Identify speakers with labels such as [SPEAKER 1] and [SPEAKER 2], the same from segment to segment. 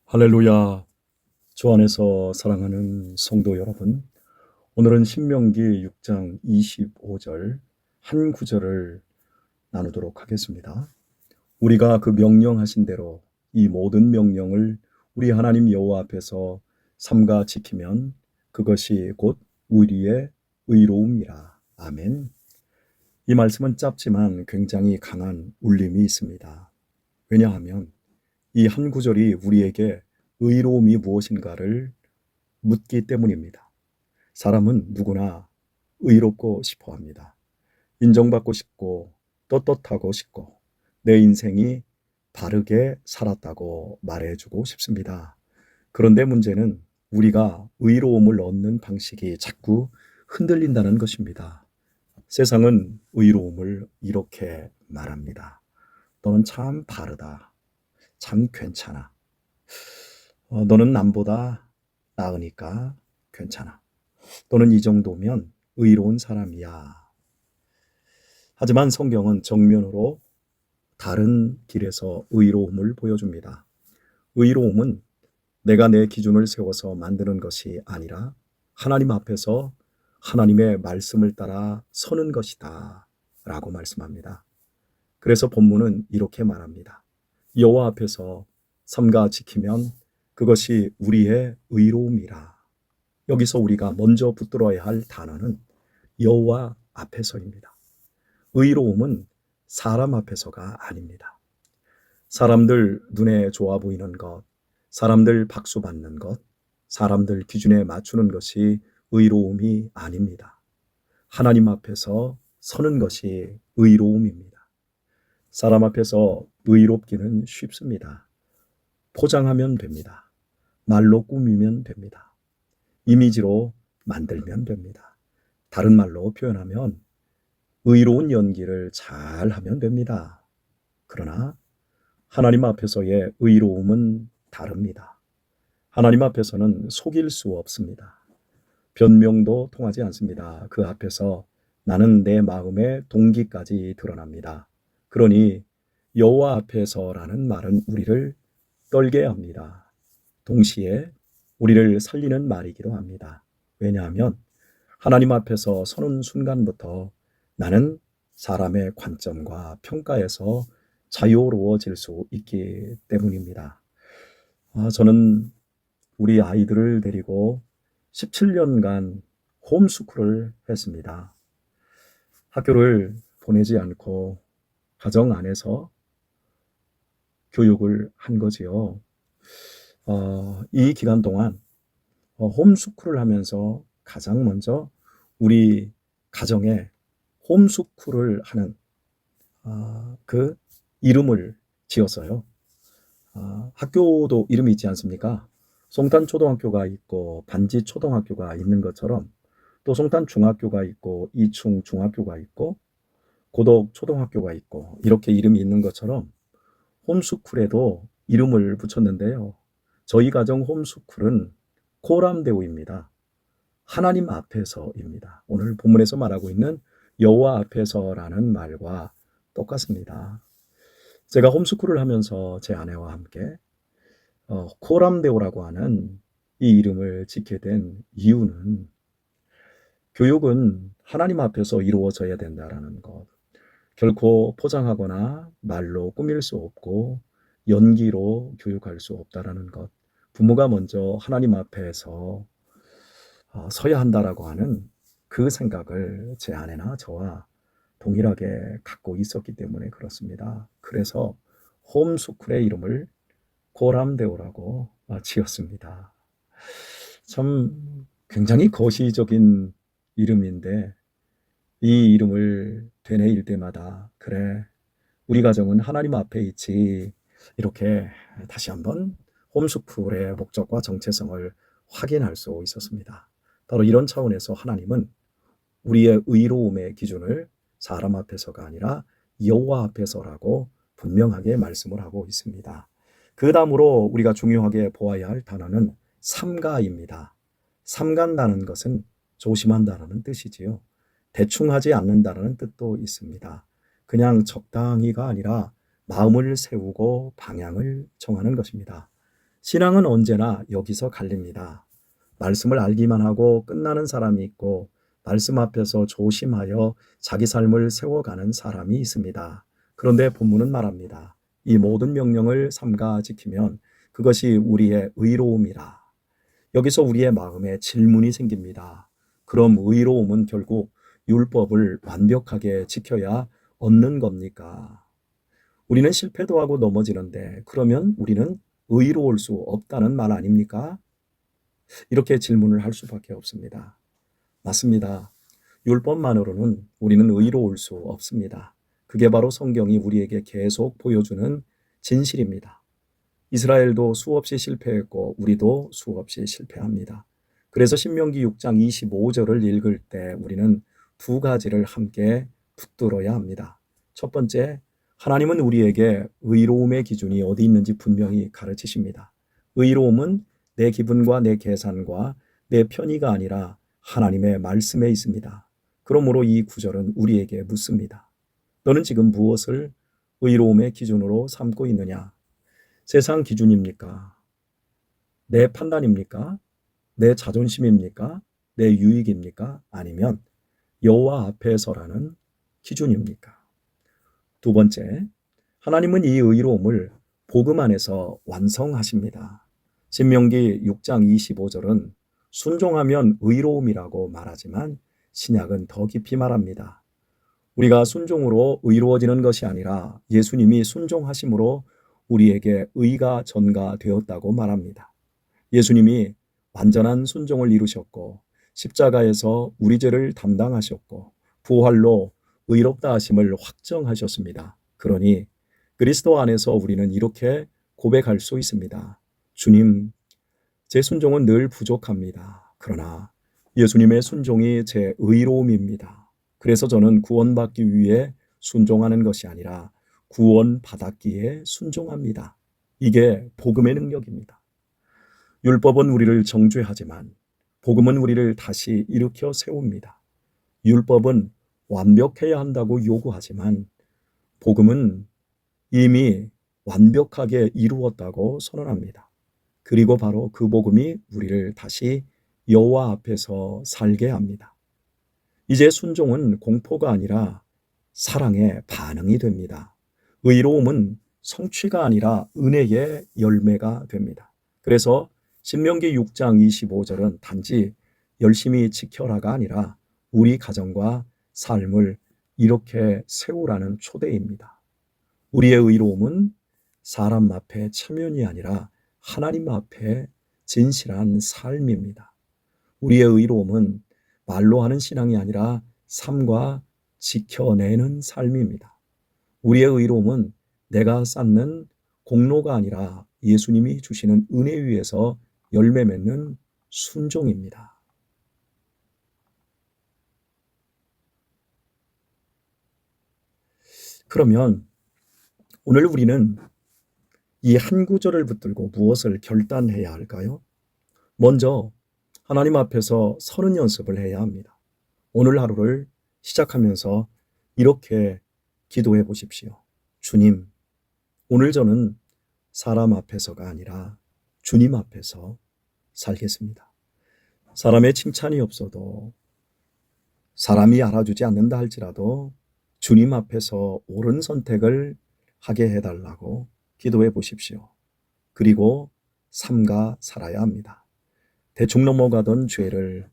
[SPEAKER 1] 할렐루야. 주 안에서 사랑하는 성도 여러분, 오늘은 신명기 6장 25절 한 구절을 나누도록 하겠습니다. 우리가 그 명령하신 대로 이 모든 명령을 우리 하나님 여호와 앞에서 삼가 지키면 그것이 곧 우리의 의로움이라. 아멘. 이 말씀은 짧지만 굉장히 강한 울림이 있습니다. 왜냐하면 이 한 구절이 우리에게 의로움이 무엇인가를 묻기 때문입니다. 사람은 누구나 의롭고 싶어 합니다. 인정받고 싶고 떳떳하고 싶고 내 인생이 바르게 살았다고 말해주고 싶습니다. 그런데 문제는 우리가 의로움을 얻는 방식이 자꾸 흔들린다는 것입니다. 세상은 의로움을 이렇게 말합니다. 너는 참 바르다. 참 괜찮아. 너는 남보다 나으니까 괜찮아. 너는 이 정도면 의로운 사람이야. 하지만 성경은 정면으로 다른 길에서 의로움을 보여줍니다. 의로움은 내가 내 기준을 세워서 만드는 것이 아니라 하나님 앞에서 하나님의 말씀을 따라 서는 것이다 라고 말씀합니다. 그래서 본문은 이렇게 말합니다. 여호와 앞에서 삼가 지키면 그것이 우리의 의로움이라. 여기서 우리가 먼저 붙들어야 할 단어는 여호와 앞에서입니다. 의로움은 사람 앞에서가 아닙니다. 사람들 눈에 좋아 보이는 것, 사람들 박수 받는 것, 사람들 기준에 맞추는 것이 의로움이 아닙니다. 하나님 앞에서 서는 것이 의로움입니다. 사람 앞에서 의롭기는 쉽습니다. 포장하면 됩니다. 말로 꾸미면 됩니다. 이미지로 만들면 됩니다. 다른 말로 표현하면 의로운 연기를 잘 하면 됩니다. 그러나 하나님 앞에서의 의로움은 다릅니다. 하나님 앞에서는 속일 수 없습니다. 변명도 통하지 않습니다. 그 앞에서 나는 내 마음의 동기까지 드러납니다. 그러니 여호와 앞에서라는 말은 우리를 떨게 합니다. 동시에 우리를 살리는 말이기도 합니다. 왜냐하면 하나님 앞에서 서는 순간부터 나는 사람의 관점과 평가에서 자유로워질 수 있기 때문입니다. 저는 우리 아이들을 데리고 17년간 홈스쿨을 했습니다. 학교를 보내지 않고 가정 안에서 교육을 한 거지요. 이 기간 동안 홈스쿨을 하면서 가장 먼저 우리 가정에 홈스쿨을 하는 그 이름을 지었어요. 학교도 이름이 있지 않습니까? 송탄초등학교가 있고 반지초등학교가 있는 것처럼 또 송탄중학교가 있고 이충중학교가 있고 고덕초등학교가 있고 이렇게 이름이 있는 것처럼 홈스쿨에도 이름을 붙였는데요. 저희 가정 홈스쿨은 코람데오입니다. 하나님 앞에서입니다. 오늘 본문에서 말하고 있는 여호와 앞에서라는 말과 똑같습니다. 제가 홈스쿨을 하면서 제 아내와 함께 코람데오라고 하는 이 이름을 짓게 된 이유는 교육은 하나님 앞에서 이루어져야 된다라는 것. 결코 포장하거나 말로 꾸밀 수 없고 연기로 교육할 수 없다라는 것. 부모가 먼저 하나님 앞에서 서야 한다라고 하는 그 생각을 제 아내나 저와 동일하게 갖고 있었기 때문에 그렇습니다. 그래서 홈스쿨의 이름을 고람데오라고 지었습니다. 참 굉장히 거시적인 이름인데 이 이름을 되뇌일 때마다 그래, 우리 가정은 하나님 앞에 있지, 이렇게 다시 한번 홈스쿨의 목적과 정체성을 확인할 수 있었습니다. 바로 이런 차원에서 하나님은 우리의 의로움의 기준을 사람 앞에서가 아니라 여호와 앞에서라고 분명하게 말씀을 하고 있습니다. 그 다음으로 우리가 중요하게 보아야 할 단어는 삼가입니다. 삼간다는 것은 조심한다는 뜻이지요. 대충 하지 않는다는 뜻도 있습니다. 그냥 적당히가 아니라 마음을 세우고 방향을 정하는 것입니다. 신앙은 언제나 여기서 갈립니다. 말씀을 알기만 하고 끝나는 사람이 있고 말씀 앞에서 조심하여 자기 삶을 세워가는 사람이 있습니다. 그런데 본문은 말합니다. 이 모든 명령을 삼가 지키면 그것이 우리의 의로움이라. 여기서 우리의 마음에 질문이 생깁니다. 그럼 의로움은 결국 율법을 완벽하게 지켜야 얻는 겁니까? 우리는 실패도 하고 넘어지는데 그러면 우리는 의로울 수 없다는 말 아닙니까? 이렇게 질문을 할 수밖에 없습니다. 맞습니다. 율법만으로는 우리는 의로울 수 없습니다. 그게 바로 성경이 우리에게 계속 보여주는 진실입니다. 이스라엘도 수없이 실패했고 우리도 수없이 실패합니다. 그래서 신명기 6장 25절을 읽을 때 우리는 두 가지를 함께 붙들어야 합니다. 첫 번째, 하나님은 우리에게 의로움의 기준이 어디 있는지 분명히 가르치십니다. 의로움은 내 기분과 내 계산과 내 편의가 아니라 하나님의 말씀에 있습니다. 그러므로 이 구절은 우리에게 묻습니다. 너는 지금 무엇을 의로움의 기준으로 삼고 있느냐? 세상 기준입니까? 내 판단입니까? 내 자존심입니까? 내 유익입니까? 아니면 여호와 앞에서라는 기준입니까? 두 번째, 하나님은 이 의로움을 복음 안에서 완성하십니다. 신명기 6장 25절은 순종하면 의로움이라고 말하지만 신약은 더 깊이 말합니다. 우리가 순종으로 의로워지는 것이 아니라 예수님이 순종하심으로 우리에게 의가 전가되었다고 말합니다. 예수님이 완전한 순종을 이루셨고 십자가에서 우리 죄를 담당하셨고 부활로 의롭다 하심을 확정하셨습니다. 그러니 그리스도 안에서 우리는 이렇게 고백할 수 있습니다. 주님, 제 순종은 늘 부족합니다. 그러나 예수님의 순종이 제 의로움입니다. 그래서 저는 구원받기 위해 순종하는 것이 아니라 구원받았기에 순종합니다. 이게 복음의 능력입니다. 율법은 우리를 정죄하지만 복음은 우리를 다시 일으켜 세웁니다. 율법은 완벽해야 한다고 요구하지만 복음은 이미 완벽하게 이루었다고 선언합니다. 그리고 바로 그 복음이 우리를 다시 여호와 앞에서 살게 합니다. 이제 순종은 공포가 아니라 사랑의 반응이 됩니다. 의로움은 성취가 아니라 은혜의 열매가 됩니다. 그래서 신명기 6장 25절은 단지 열심히 지켜라가 아니라 우리 가정과 삶을 이렇게 세우라는 초대입니다. 우리의 의로움은 사람 앞에 체면이 아니라 하나님 앞에 진실한 삶입니다. 우리의 의로움은 말로 하는 신앙이 아니라 삶과 지켜내는 삶입니다. 우리의 의로움은 내가 쌓는 공로가 아니라 예수님이 주시는 은혜 위에서 열매 맺는 순종입니다. 그러면 오늘 우리는 이 한 구절을 붙들고 무엇을 결단해야 할까요? 먼저 하나님 앞에서 서는 연습을 해야 합니다. 오늘 하루를 시작하면서 이렇게 기도해 보십시오. 주님, 오늘 저는 사람 앞에서가 아니라 주님 앞에서 살겠습니다. 사람의 칭찬이 없어도 사람이 알아주지 않는다 할지라도 주님 앞에서 옳은 선택을 하게 해달라고 기도해 보십시오. 그리고 삼가 살아야 합니다. 대충 넘어가던 죄를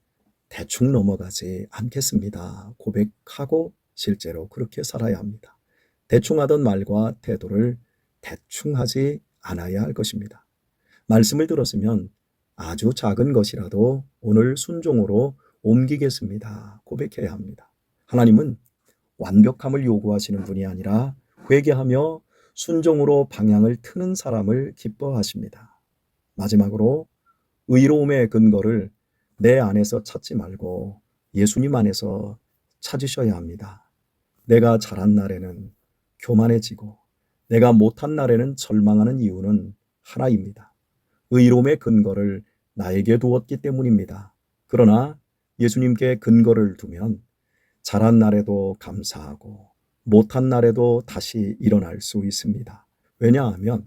[SPEAKER 1] 대충 넘어가지 않겠습니다. 고백하고 실제로 그렇게 살아야 합니다. 대충 하던 말과 태도를 대충 하지 않아야 할 것입니다. 말씀을 들었으면 아주 작은 것이라도 오늘 순종으로 옮기겠습니다. 고백해야 합니다. 하나님은 완벽함을 요구하시는 분이 아니라 회개하며 순종으로 방향을 트는 사람을 기뻐하십니다. 마지막으로 의로움의 근거를 내 안에서 찾지 말고 예수님 안에서 찾으셔야 합니다. 내가 잘한 날에는 교만해지고 내가 못한 날에는 절망하는 이유는 하나입니다. 의로움의 근거를 나에게 두었기 때문입니다. 그러나 예수님께 근거를 두면 잘한 날에도 감사하고 못한 날에도 다시 일어날 수 있습니다. 왜냐하면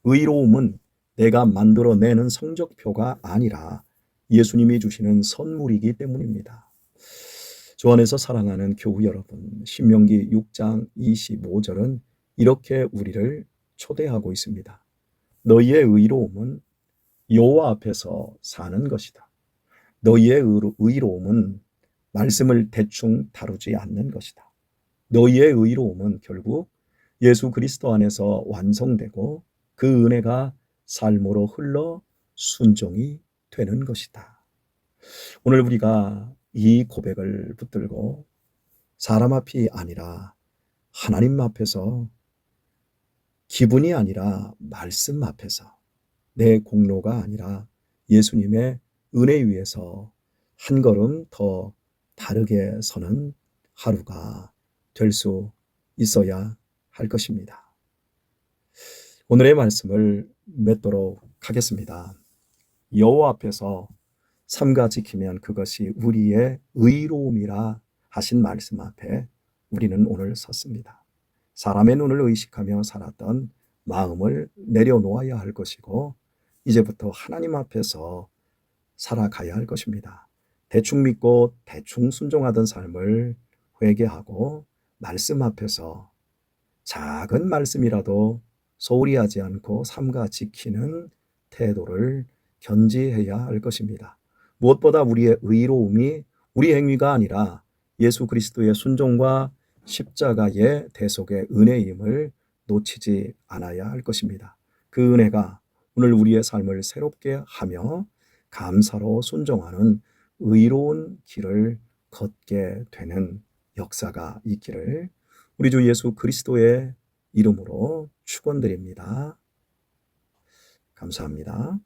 [SPEAKER 1] 의로움은 내가 만들어내는 성적표가 아니라 예수님이 주시는 선물이기 때문입니다. 주 안에서 사랑하는 교우 여러분, 신명기 6장 25절은 이렇게 우리를 초대하고 있습니다. 너희의 의로움은 여호와 앞에서 사는 것이다. 너희의 의로움은 말씀을 대충 다루지 않는 것이다. 너희의 의로움은 결국 예수 그리스도 안에서 완성되고 그 은혜가 삶으로 흘러 순종이 되는 것이다. 오늘 우리가 이 고백을 붙들고 사람 앞이 아니라 하나님 앞에서, 기분이 아니라 말씀 앞에서, 내 공로가 아니라 예수님의 은혜 위에서 한 걸음 더 바르게 서는 하루가 될 수 있어야 할 것입니다. 오늘의 말씀을 맺도록 하겠습니다. 여호와 앞에서 삼가 지키면 그것이 우리의 의로움이라 하신 말씀 앞에 우리는 오늘 섰습니다. 사람의 눈을 의식하며 살았던 마음을 내려놓아야 할 것이고 이제부터 하나님 앞에서 살아가야 할 것입니다. 대충 믿고 대충 순종하던 삶을 회개하고 말씀 앞에서 작은 말씀이라도 소홀히 하지 않고 삼가 지키는 태도를 견지해야 할 것입니다. 무엇보다 우리의 의로움이 우리 행위가 아니라 예수 그리스도의 순종과 십자가의 대속의 은혜임을 놓치지 않아야 할 것입니다. 그 은혜가 오늘 우리의 삶을 새롭게 하며 감사로 순종하는 의로운 길을 걷게 되는 역사가 있기를 우리 주 예수 그리스도의 이름으로 축원드립니다. 감사합니다.